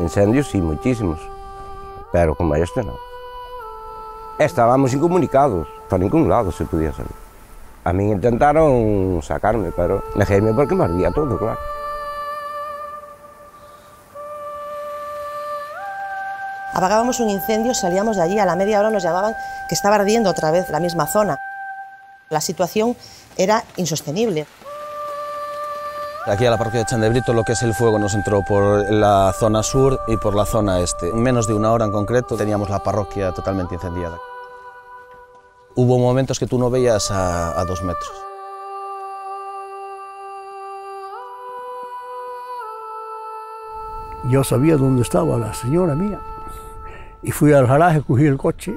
Incendios sí, moitísimos, pero como este non. Estábamos incomunicados, para ningún lado se podía salir. A mí intentaron sacarme, pero neguéme porque me ardía todo, claro. Apagábamos un incendio, salíamos de allí, a la media hora nos llamaban que estaba ardiendo otra vez la misma zona. La situación era insostenible. Aquí a la parroquia de Chandebrito lo que es el fuego nos entró por la zona sur y por la zona este. En menos de una hora en concreto teníamos la parroquia totalmente incendiada. Hubo momentos que tú no veías a 2 metros. Yo sabía dónde estaba la señora mía y fui al garaje, cogí el coche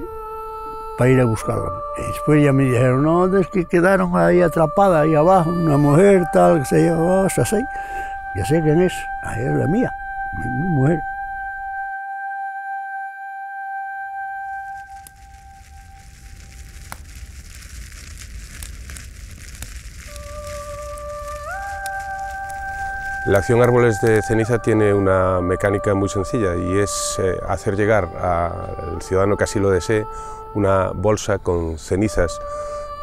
para ir a buscarla. Y después ya me dijeron, no, es que quedaron ahí atrapadas ahí abajo, una mujer tal, que se llevó hasta así. Ya sé quién es, ahí es la mía, mi mujer. La acción Árboles de Ceniza tiene una mecánica muy sencilla y es hacer llegar al ciudadano que así lo desee una bolsa con cenizas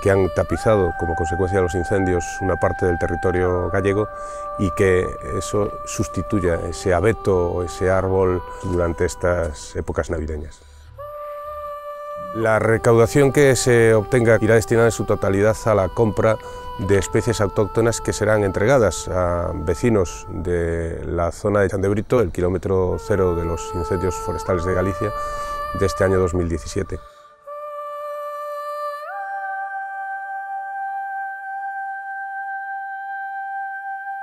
que han tapizado como consecuencia de los incendios una parte del territorio gallego y que eso sustituya ese abeto o ese árbol durante estas épocas navideñas. La recaudación que se obtenga irá destinada en su totalidad a la compra de especies autóctonas que serán entregadas a vecinos de la zona de Chandebrito, el kilómetro cero de los incendios forestales de Galicia, de este año 2017.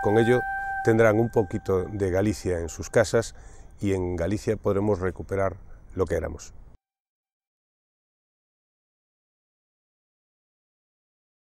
Con ello tendrán un poquito de Galicia en sus casas y en Galicia podremos recuperar lo que éramos.